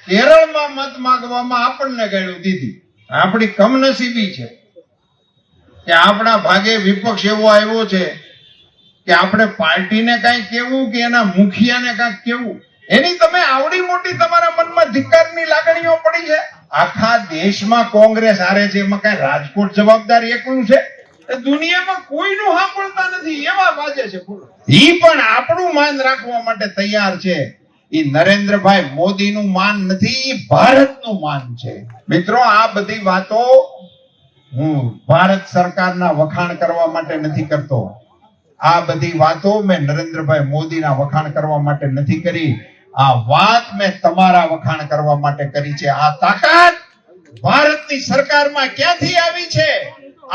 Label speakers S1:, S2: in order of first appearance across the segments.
S1: કેરળમાં મત માંગવામાં આપણને ગાળ્યું દીધી. આપણી કમનસીબી છે કે આપણા ભાગે વિપક્ષ એવો આવ્યો છે કે આપણે પાર્ટીને કાંઈ કેવું કે એના મુખિયાને કાંઈક કેવું, એની તમે આવડી મોટી તમારા મનમાં ધિક્કારની લાગણીઓ પડી છે. આખા દેશમાં કોંગ્રેસ હારે છે, એમાં કઈ રાજકોટ જવાબદાર એકલું છે? દુનિયામાં કોઈનું સાંભળતા નથી એવા વાજે છે. ઈ પણ આપણું માન રાખવા માટે તૈયાર છે. ઈ નરેન્દ્રભાઈ મોદીનું માન નથી, ભારતનું માન છે. મિત્રો, આ બધી વાતો હું ભારત સરકારના વખાણ કરવા માટે નથી કરતો. આ બધી વાતો મેં નરેન્દ્રભાઈ મોદીના વખાણ કરવા માટે નથી કરી. આ વાત મેં તમારા વખાણ કરવા માટે કરી છે. આ તાકાત ભારતની સરકારમાં ક્યાંથી આવી છે?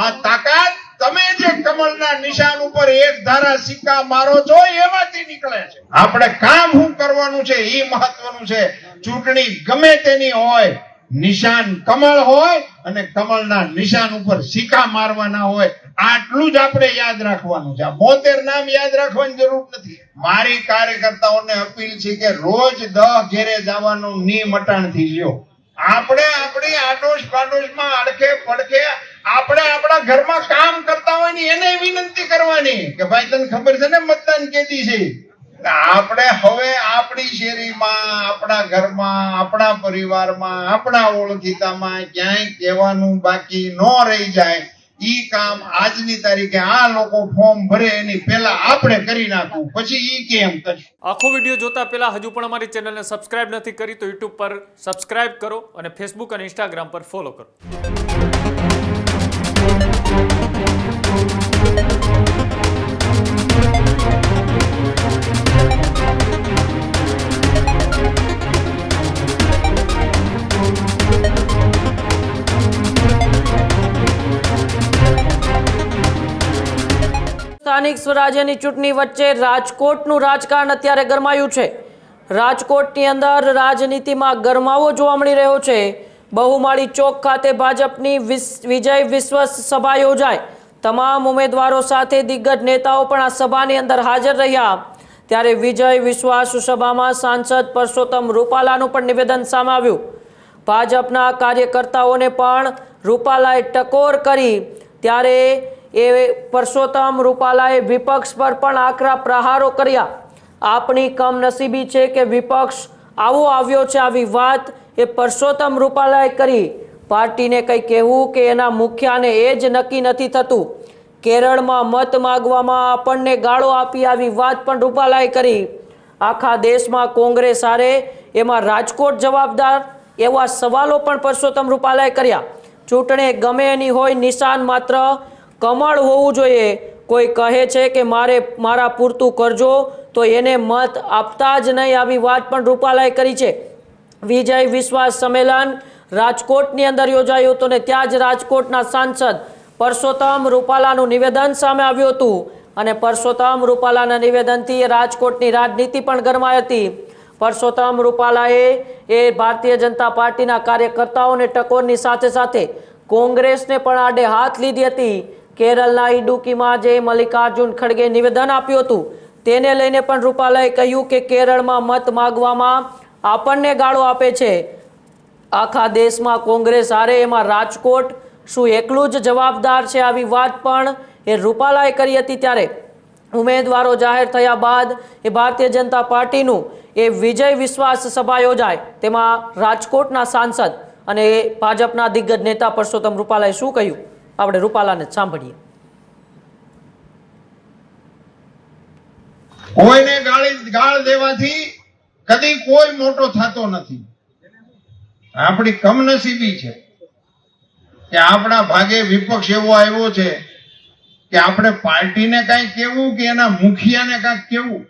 S1: આ તાકાત તમે જે કમળના નિશાન ઉપર એક ધારા સિક્કા મારો છો એમાંથી નીકળે છે. આપણે કામ શું કરવાનું છે એ મહત્વનું છે. ચૂંટણી ગમે તેની હોય, નિશાન કમળ હોય અને કમળના નિશાન ઉપર સિક્કા મારવાના હોય, આટલું જ આપણે યાદ રાખવાનું છે. 72 નામ યાદ રાખવાની જરૂર નથી. મારી કાર્યકર્તાઓને અપીલ છે કે રોજ 10 ઘેરે જવાનું નિયમ અટાણથી લ્યો. આપણે આપણી આડોશ પાડોશમાં અડખે પડખે આપણે આપણા ઘરમાં કામ કરતા હોય ને એને વિનંતી કરવાની કે ભાઈ તને ખબર છે ને મતદાન કેદી છે. આપણે હવે આપણી શેરીમાં, આપણા ઘરમાં, આપણા પરિવારમાં, આપણા ઓળખીતામાં ક્યાંય કહેવાનું બાકી ન રહી જાય. ઈ કામ આજની તારીખે આ લોકો ફોર્મ ભરે એની પહેલા આપણે કરી નાખવું, પછી ઈ કેમ કરશું.
S2: આખો વિડીયો જોતા પહેલા હજુ પણ અમારી ચેનલને સબસ્ક્રાઇબ નથી કરી તો યુટ્યુબ પર સબસ્ક્રાઇબ કરો અને ફેસબુક અને ઇન્સ્ટાગ્રામ પર ફોલો કરો.
S3: સ્થાનિક સ્વરાજ્યની ચૂંટણી વચ્ચે રાજકોટનું રાજકારણ અત્યારે ગરમાયું છે. રાજકોટની અંદર રાજનીતિમાં ગરમાવો જોવા મળી રહ્યો છે. બહુમાળી ચોક ખાતે ભાજપની વિજય વિશ્વાસ સભા યોજાઈ. તમામ ઉમેદવારો સાથે દિગ્ગજ નેતાઓ પણ આ સભાની અંદર હાજર રહ્યા. ત્યારે વિજય વિશ્વાસ સભામાં સાંસદ પરસોત્તમ રૂપાલાનું પણ નિવેદન સામે આવ્યું. ભાજપના કાર્યકર્તાઓને પણ રૂપાલાએ ટકોર કરી. ત્યારે એ પરસોત્તમ રૂપાલાએ વિપક્ષ પર પણ આકરા પ્રહારો કર્યા. આપણી કમનસીબી છે કે વિપક્ષ આવો આવ્યો છે, આવી વાત એ પરસોત્તમ રૂપાલાએ કરી. પાર્ટીને કંઈ કહેવું કે એના મુખ્યાને એ જ નક્કી નથી થતું. કેરળમાં મત માગવામાં આપણને ગાળો આપી, આવી વાત પણ રૂપાલાએ કરી. આખા દેશમાં કોંગ્રેસ હારે, એમાં રાજકોટ જવાબદાર, એવા સવાલો પણ પરસોત્તમ રૂપાલાએ કર્યા. ચૂંટણી ગમે એની હોય, નિશાન માત્ર કમળ હોવું જોઈએ. કોઈ કહે છે કે મારા પૂરતું કરજો તો એને મત આપતા જ નહીં, આવી વાત પણ રૂપાલાએ કરી છે. વિજય વિશ્વાસ સંમેલન રાજકોટની અંદર યોજાયું હતું ને ત્યાં જ રાજકોટના સાંસદ પરસોત્તમ રૂપાલાનું નિવેદન સામે આવ્યું હતું. અને પરસોત્તમ રૂપાલાના નિવેદનથી રાજકોટની રાજનીતિ પણ ગરમાઈ હતી. પરસોત્તમ રૂપાલાએ ભારતીય જનતા પાર્ટીના કાર્યકર્તાઓને ટકોરની સાથે સાથે કોંગ્રેસને પણ આડે હાથ લીધી હતી. કેરળના ઇડુકીમાં જે મલ્લિકાર્જુન ખડગે નિવેદન આપ્યું હતું તેને લઈને પણ રૂપાલાએ કહ્યું કે કેરળમાં મત માગવામાં આપણને ગાળો આપે છે. આખા દેશમાં કોંગ્રેસ હારે, એમાં રાજકોટ શું એકલું જ જવાબદાર છે, આવી વાત પણ એ રૂપાલાએ કરી હતી. ત્યારે ઉમેદવારો જાહેર થયા બાદ એ ભારતીય જનતા પાર્ટીનું એ વિજય વિશ્વાસ સભા યોજાય. તેમાં રાજકોટના સાંસદ અને ભાજપના દિગ્ગજ નેતા પરસોત્તમ રૂપાલાએ શું કહ્યું, આપણે રૂપાલાને સાંભળીએ.
S1: કોઈને ગાળ દેવાથી કદી કોઈ મોટો થતો નથી. આપણી કમનસીબી છે કે આપણા ભાગે વિપક્ષ એવો આવ્યો છે કે આપણે પાર્ટીને કાંઈ કેવું કે એના મુખિયાને કાંઈક કેવું.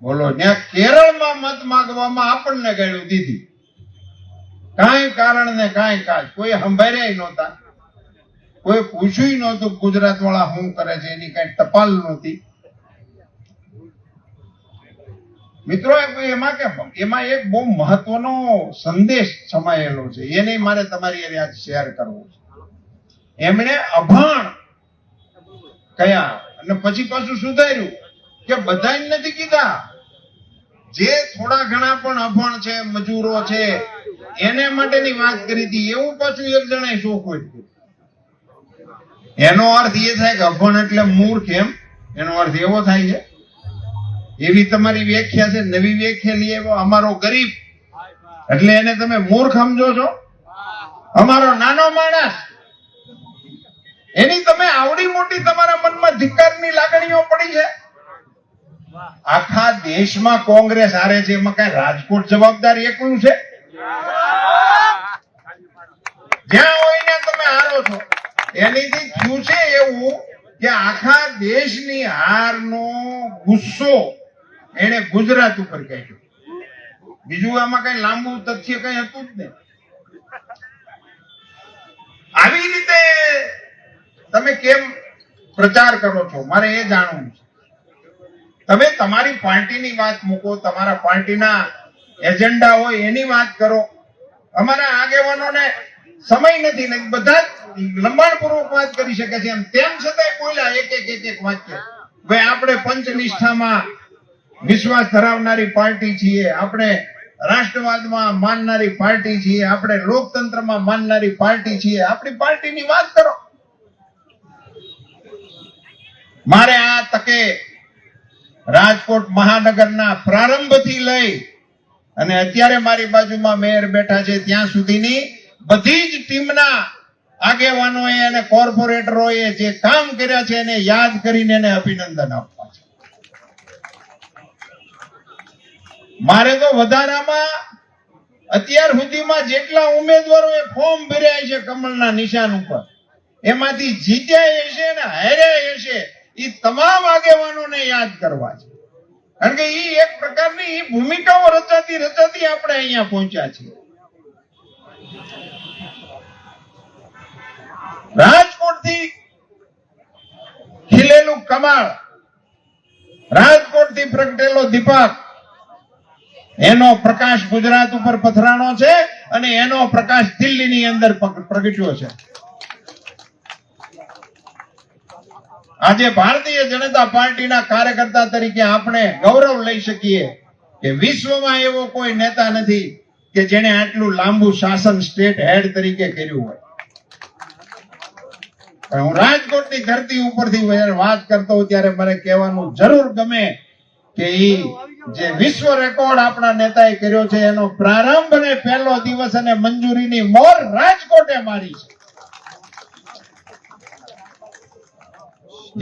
S1: બોલો, ત્યાં કેરળમાં મત માંગવામાં આપણને ગાળ્યું દીધી. કાંઈ કારણ ને કાંઈ કાજ, કોઈ સંભાળ્યા નહોતા, કોઈ પૂછ્યું નહોતું ગુજરાત વાળા શું કરે છે, એની કઈ ટપાલ નહોતી. મિત્રો, એમાં એક બહુ મહત્વનો સંદેશ સમાયેલો છે, એને મારે તમારી આજે શેર કરવો છે. એમણે અભાણ કયા અને પછી પાછું સુધાર્યું કે બધાને નથી કીધા, જે થોડા ઘણા પણ અભણ છે, મજૂરો છે, એને માટેની વાત કરી હતી. એવું પાછું એક જણાએ શોખવટ કર્યું. એનો અર્થ એ થાય કે અભણ એટલે મૂર્ખ, એમ? એનો અર્થ એવો થાય છે? એવી તમારી વ્યાખ્યા છે. નવી વ્યાખ્યા લઈ આવ્યો. અમારો ગરીબ એટલે એને તમે મૂર્ખ સમજો છો? અમારો નાનો માણસ, એની તમે આવડી મોટી તમારા મનમાં ધિક્કારની લાગણીઓ પડી છે. આખા દેશમાં કોંગ્રેસ હારે છે, એમાં કઈ રાજકોટ જવાબદાર એકલું છે? જ્યાં હોય ને તમે હારો છો. એનીથી થયું છે એવું કે આખા દેશની હારનો ગુસ્સો એને ગુજરાત ઉપર કાઢ્યો. બીજું આમાં કઈ લાંબુ તથ્ય કઈ હતું જ નહીં. આવી રીતે તમે કેમ પ્રચાર કરો છો, મારે એ જાણવું છે. તમે તમારી પાર્ટીની વાત મૂકો, તમારા પાર્ટીના એજન્ડા હોય એની વાત કરો. અમારા આગેવાનોને સમય નથી ને બધા લંબાણપૂર્વક વાત કરી શકે છે, એમ તેમ છતાંય બોલ્યા એક વાક્ય. ભાઈ આપણે પંચનિષ્ઠામાં વિશ્વાસ ધરાવનારી પાર્ટી છીએ, આપણે રાષ્ટ્રવાદમાં માનનારી પાર્ટી છીએ, આપણે લોકતંત્રમાં માનનારી પાર્ટી છીએ. આપણી પાર્ટીની વાત કરો. મારે આ તકે રાજકોટ મહાનગરના પ્રારંભથી લઈ અને અત્યારે મારી બાજુમાં મેયર બેઠા છે ત્યાં સુધીની બધી જ ટીમના આગેવાનોએ અને કોર્પોરેટરોએ જે કામ કર્યા છે એને યાદ કરીને એને અભિનંદન આપવા છે. મારે તો વધારામાં અત્યાર સુધીમાં જેટલા ઉમેદવારોએ ફોર્મ ભર્યા છે કમળના નિશાન ઉપર, એમાંથી જીત્યા હશે ને હાર્યા હશે એ તમામ આગેવાનોને યાદ કરવા છે. કારણ કે એ એક પ્રકારની ભૂમિકાઓ રચાતી આપણે અહીંયા પહોંચ્યા છીએ. રાજકોટથી ખીલેલું કમળ, રાજકોટથી પ્રગટેલો દીપક, એનો પ્રકાશ ગુજરાત ઉપર પથરાણો છે અને એનો પ્રકાશ દિલ્હીની અંદર પ્રગટ્યો છે. આજે ભારતીય જનતા પાર્ટીના કાર્યકર્તા તરીકે આપણે ગૌરવ લઈ શકીએ કે વિશ્વમાં એવો કોઈ નેતા નથી કે જેને આટલું લાંબુ શાસન સ્ટેટ હેડ તરીકે કર્યું હોય. પણ હું રાજકોટની ધરતી ઉપરથી વાત કરતો હોઉં ત્યારે મને કહેવાનું જરૂર ગમે કે જે વિશ્વ રેકોર્ડ આપણા નેતાએ કર્યો છે એનો પ્રારંભ અને પહેલો દિવસ અને મંજૂરીની મોર રાજકોટે મારી છે.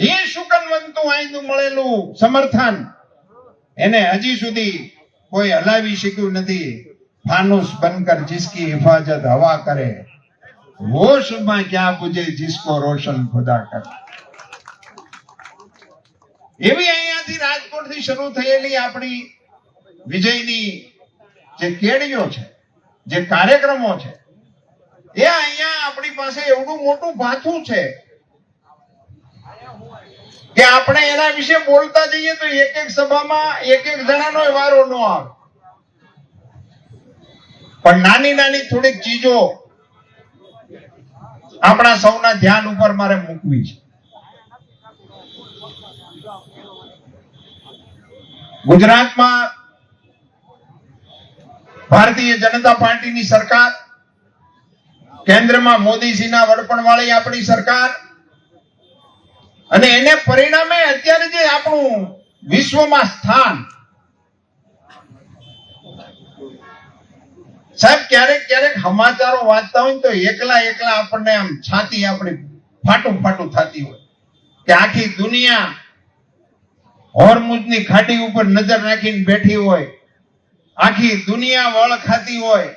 S1: એ શુકનવંતું આયનું મળેલું સમર્થન એને હજી સુધી કોઈ હલાવી શક્યું નથી. ફાનુસ બનકર जिसकी हिफाजत हवा करे, होश में क्या बुझे जिसको रोशन खुदा करे. એવી અહીંયાથી રાજકોટથી શરૂ થયેલી આપણી વિજયની જે કેડીઓ છે, જે કાર્યક્રમો છે, એ અહીંયા આપણી પાસે એવડું મોટું ભાથું છે કે આપણે એના વિશે બોલતા જઈએ તો એક સભામાં એક જણાનો વારો ન આવે. પણ નાની થોડીક ચીજો આપણા સૌના ધ્યાન ઉપર મારે મૂકવી છે. ગુજરાતમાં ભારતીય જનતા પાર્ટીની સરકાર, કેન્દ્રમાં મોદીજીના વડપણ વાળી આપણી સરકાર, અને એને પરિણામે અત્યારે જે આપણું વિશ્વમાં સ્થાન, સાહેબ ક્યારેક સમાચારો વાંચતા હોય તો એકલા આપણને આમ છાતી આપણી ફાટું થતી હોય કે આખી દુનિયા હોર્મુઝની ખાડી ઉપર નજર રાખીને બેઠી હોય, આખી દુનિયા વળ ખાતી હોય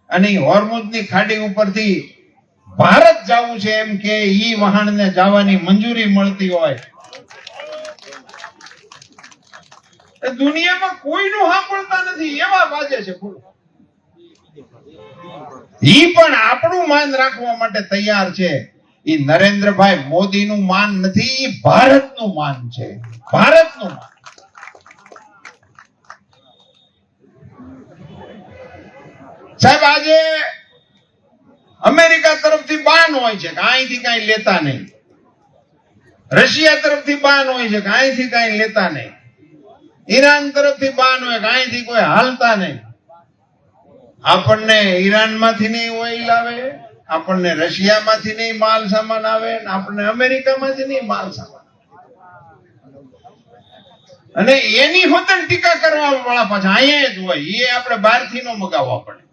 S1: અને હોર્મુઝની ખાડી ઉપરથી ભારત જવું છે એમ કે ઈ વહાણને જવાની મંજૂરી મળતી હોય. દુનિયામાં કોઈનું સાંભળતા નથી એવા બાજે છે. ઈ પણ આપણું માન રાખવા માટે તૈયાર છે. ઈ નરેન્દ્રભાઈ મોદીનું માન નથી, ઈ ભારતનું માન છે. ભારતનું માન. સાહેબ આજે અમેરિકા તરફથી બાન હોય છે કે અહીંથી કઈ લેતા નહીં, રશિયા તરફથી બાન હોય છે કે અહીંથી કઈ લેતા નહીં. ઈરાન તરફથી બાન હોય, અહીંથી કોઈ હાલતા નહીં. આપણને ઈરાન માંથી નહીં ઓઇલ આવે, આપણને રશિયામાંથી નહીં માલ સામાન આવે, આપણને અમેરિકામાંથી નહીં માલ સામાન. અને એની હોતન ટીકા કરવા વાળા પાછા અહીંયા જ હોય. એ આપણે બહારથી નો મગાવવા પડે.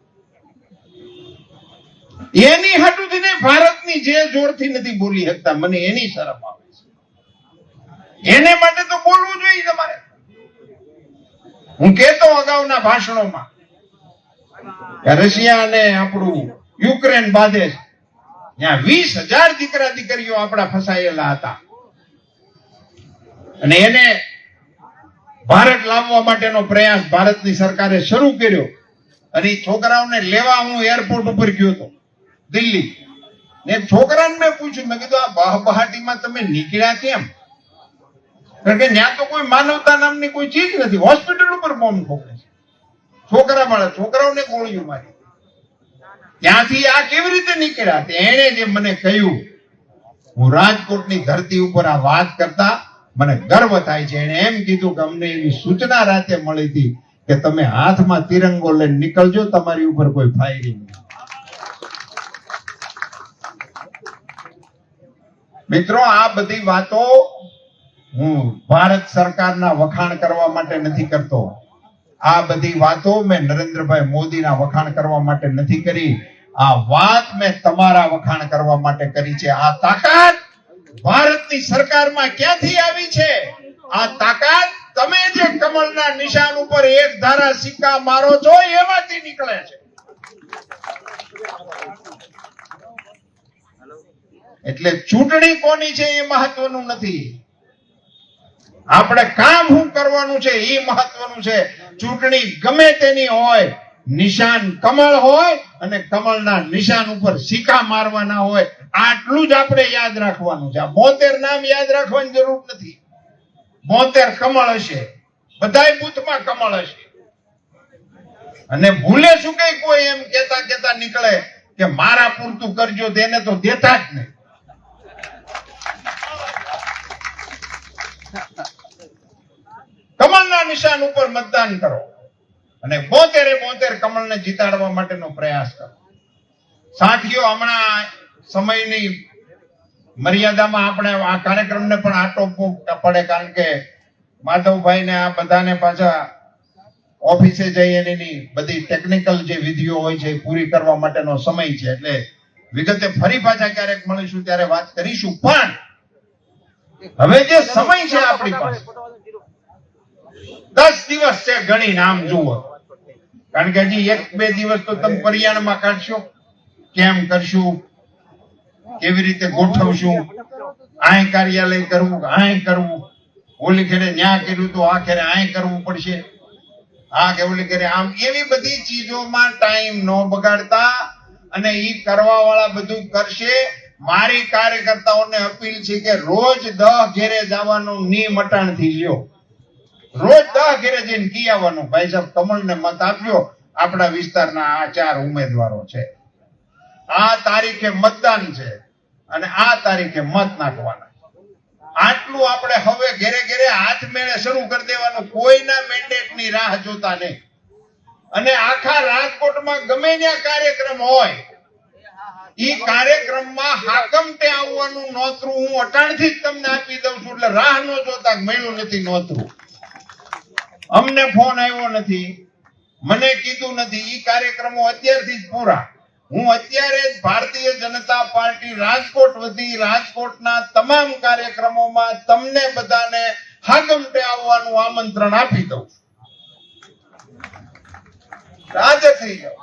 S1: એની હાટુથી નહીં, ભારતની જે જોરથી નથી બોલી શકતા, મને એની શરમ આવે છે. એને માટે તો બોલવું જોઈએ તમારે. હું કેતો અગાઉના ભાષણોમાં કે રશિયા અને આપણું યુક્રેન બાંધે છે, ત્યાં 20,000 દીકરા દીકરીઓ આપણા ફસાયેલા હતા, અને એને ભારત લાવવા માટેનો પ્રયાસ ભારતની સરકારે શરૂ કર્યો. અને એ છોકરાઓને લેવા હું એરપોર્ટ ઉપર ગયો હતો દિલ્હી, ને છોકરાને મેં પૂછ્યું, મેં કીધું આ બહાટીમાં તમે નીકળ્યા કેમ? કારણ કે ત્યાં તો કોઈ માનવતા નામની કોઈ ચીજ નથી. હોસ્પિટલ ઉપર બોમ્બ ઠોકે છે, છોકરાઓને ગોળીઓ મારી. ત્યાંથી આ કેવી રીતે નીકળ્યા? એને જે મને કહ્યું, હું રાજકોટની ધરતી ઉપર આ વાત કરતા મને ગર્વ થાય છે. એને એમ કીધું કે અમને એવી સૂચના રાતે મળી હતી કે તમે હાથમાં તિરંગો લઈને નીકળજો, તમારી ઉપર કોઈ ફાયરિંગ નહીં. મિત્રો, આ બધી વાતો હું ભારત સરકારના વખાણ કરવા માટે નથી કરતો. આ બધી વાતો મેં નરેન્દ્રભાઈ મોદીના વખાણ કરવા માટે નથી કરી. આ વાત મેં તમારા વખાણ કરવા માટે કરી છે. આ તાકાત ભારતની સરકારમાં ક્યાંથી આવી છે? આ તાકાત તમે જે કમળના નિશાન ઉપર એક ધારા સિક્કા મારો છો એમાંથી નીકળે છે. એટલે ચૂંટણી કોની છે એ મહત્વનું નથી, આપણે કામ શું કરવાનું છે એ મહત્વનું છે. ચૂંટણી ગમે તેની હોય, નિશાન કમળ હોય અને કમળના નિશાન ઉપર સિક્કા મારવાના હોય, આટલું જ આપણે યાદ રાખવાનું છે. આ 72 નામ યાદ રાખવાની જરૂર નથી. 72 કમળ હશે, બધાય બૂથમાં કમળ હશે. અને ભૂલે શું કઈ કોઈ એમ કેતા નીકળે કે મારા પૂરતું કરજો, તેને તો દેતા જ નહીં. કમળના નિશાન ઉપર મતદાન કરો અને 72 કમળને જીતાડવા માટેનો પ્રયાસ કરો. સાથીઓ, હમણાં સમયની મર્યાદામાં આપણે આ કાર્યક્રમને પણ આટોપવું પડે, કારણ કે માધવભાઈને આ બધાને પાછા ઓફિસે જઈ એની બધી ટેકનિકલ જે વિધિઓ હોય છે એ પૂરી કરવા માટેનો સમય છે. એટલે વિગતે ફરી પાછા ક્યારેક મળીશું ત્યારે વાત કરીશું. પણ હવે જે સમય છે આપણી પાસે 10 દિવસ છે, ગણી નામ જુઓ. કારણ કે હજી 1-2 દિવસ તો તમે પરિયાણમાં કાઢશો. કેમ કરશું, કેવી રીતે ગોઠવશું, આય કાર્યાલય કરવું, આય કરવું, ઓલી ખેડે ન્યા કર્યું તો આ ખેડે આય કરવું પડશે, આ કે ઓલી ખેડે આમ, એવી બધી ચીજોમાં ટાઈમ ન બગાડતા અને ઈ કરવા વાળા બધું કરશે. મારી કાર્યકર્તાઓને અપીલ છે કે રોજ 10 ઘેરે જવાનું નિયમ અટાણથી લ્યો. રોજ 10 ઘેરે જઈને કી આવવાનું, ભાઈ સાહેબ કમળને મત આપજો, આપણા વિસ્તારના આ 4 ઉમેદવારો છે, આ તારીખે મતદાન છે અને આ તારીખે મત નાખવાના. આટલું આપણે હવે ઘેરે ઘેરે હાથ મેળે શરૂ કરી દેવાનું, કોઈના મેન્ડેટની રાહ જોતા નહીં. અને આખા રાજકોટમાં ગમે ત્યાં કાર્યક્રમ હોય, ઈ કાર્યક્રમમાં હાકમટે આવવાનું નોતરું હું અટાણથી જ તમને આપી દઉં છું. એટલે રાહ ન જોતા, મળ્યું નથી નોતરું, અમને ફોન આવ્યો નથી, મને કીધું નથી, ઈ કાર્યક્રમો અત્યારથી જ પૂરા. હું અત્યારે જ ભારતીય જનતા પાર્ટી રાજકોટ વતી રાજકોટના તમામ કાર્યક્રમોમાં તમને બધાને હાકમટે આવવાનું આમંત્રણ આપી દઉં છું. રાજી થઈ જાઓ.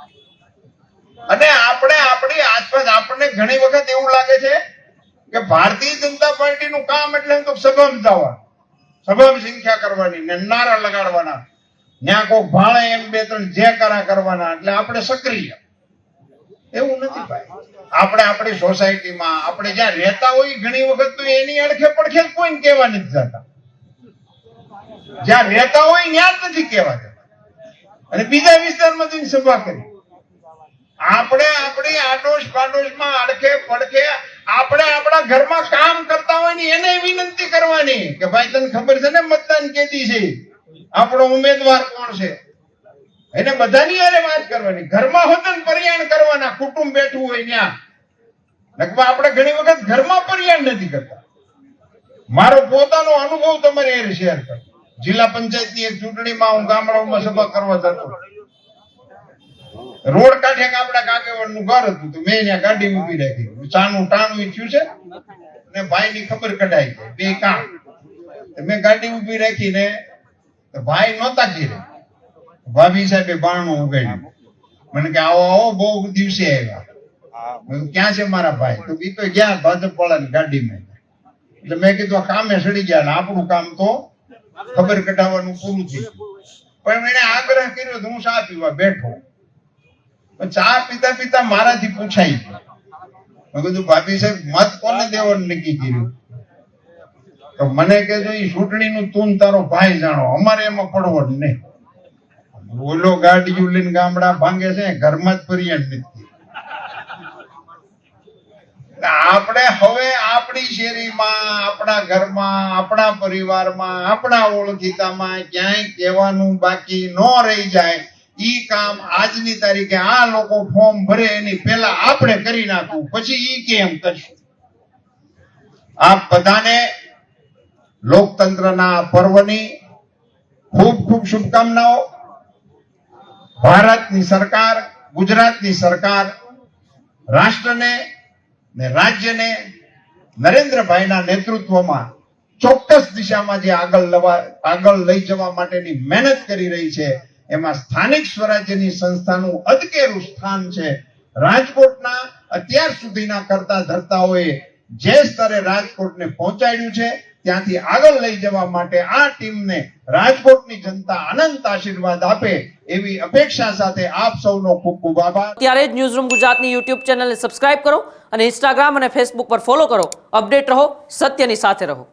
S1: અને આપણે આપણી આસપાસ આપણને ઘણી વખત એવું લાગે છે કે ભારતીય જનતા પાર્ટીનું કામ એટલે તો સભામાં જવાનું, સભામાં સંખ્યા કરવાની ને નારા લગાડવાના, ત્યાં કોઈ ભાળે એમ 2-3 જે કરવાના, એટલે આપણે સક્રિય. એવું નથી ભાઈ. આપણે આપણી સોસાયટીમાં આપણે જ્યાં રહેતા હોય ઘણી વખત તો એની અડખે પડખે કોઈને કહેવા નથી જતા. જ્યાં રહેતા હોય ત્યાં જ નથી કહેવા જતા અને બીજા વિસ્તારમાં જઈને સભા કરી. આપણે આપણી આડોશ પાડોશમાં અડખે પડખે આપણે આપણા ઘરમાં કામ કરતા હોય ને એને વિનંતી કરવાની કે ભાઈ તને ખબર છે ને મતદાન કેદી છે, આપણો ઉમેદવાર કોણ છે, એને બધાની હારે વાત કરવાની. ઘરમાં હોતન પરિયાણ કરવાના, કુટુંબ બેઠું હોય ત્યાં. લગભગ આપણે ઘણી વખત ઘરમાં પરિયાણ નથી કરતા. મારો પોતાનો અનુભવ તમારે એ શેર કરું. જિલ્લા પંચાયતની એક ચૂંટણીમાં હું ગામડાઓમાં સભા કરવા જતો. રોડ કાંઠે આપણા કાકેવડનું ઘર હતું, તો મેં ત્યાં ગાડી ઊભી રાખી. ચાનું ટાણું થયું છે ને ભાઈની ખબર કઢાઈ ગઈ, બે કામ. મેં ગાડી ઊભી રાખીને ભાઈ નહોતા ઘેરે, ભાભી સાહેબે બારણું ઉગાડ્યું. મને કે આવો આવો, બહુ દિવસે આવ્યા. મેં કીધું ક્યાં છે મારા ભાઈ? તો ઈ તો ગયા ભાજપ વાળાની ગાડીમાં. એટલે મેં કીધું આ કામે સડી ગયા ને આપણું કામ તો ખબર કઢાવવાનું પૂરું થયું. પણ એને આગ્રહ કર્યો તો હું ચા પીવા બેઠો. પણ ચા પીતા પીતા મારાથી પૂછાઈ ગયું. મેં કીધું ભાભી સાહેબ મત કોને દેવાનું નક્કી કર્યું? તો મને કે જો ઈ ચૂંટણીનું તું તારો ભાઈ જાણો, અમારે એમાં પડવો જ નહીં. બોલો ગાડીયું લઈને ગામડા ભાંગે છે, ઘરમાં જ પરિયાણ નથી. આપણે હવે આપણી શેરીમાં, આપણા ઘરમાં, આપણા પરિવારમાં, આપણા ઓળખીતામાં ક્યાંય કહેવાનું બાકી ન રહી જાય. ઈ કામ આજની તારીખે આ લોકો ફોર્મ ભરે એની પહેલા આપણે કરી નાખવું, પછી ઈ કેમ કરશું. આપ બધાને લોકતંત્રના પર્વની ખૂબ ખૂબ શુભકામનાઓ. ભારતની સરકાર, ગુજરાતની સરકાર રાષ્ટ્રને ને રાજ્યને નરેન્દ્રભાઈના નેતૃત્વમાં ચોક્કસ દિશામાં જે આગળ લઈ જવા માટેની મહેનત કરી રહી છે, એમાં સ્થાનિક સ્વરાજ્યની સંસ્થાનું અદકેરું સ્થાન છે. રાજકોટના અત્યાર સુધીના કરતા ધર્તાઓએ જે સ્તરે રાજકોટને પહોંચાડ્યું છે, ત્યાંથી આગળ લઈ જવા માટે આ ટીમને રાજકોટની જનતા અનંત આશીર્વાદ આપે એવી અપેક્ષા સાથે આપ સૌનો ખૂબ ખૂબ આભાર.
S3: ત્યારે જ ન્યૂઝરૂમ ગુજરાતની યુટ્યુબ ચેનલને સબસ્ક્રાઇબ કરો અને ઇન્સ્ટાગ્રામ અને ફેસબુક પર ફોલો કરો. અપડેટ રહો, સત્યની સાથે રહો.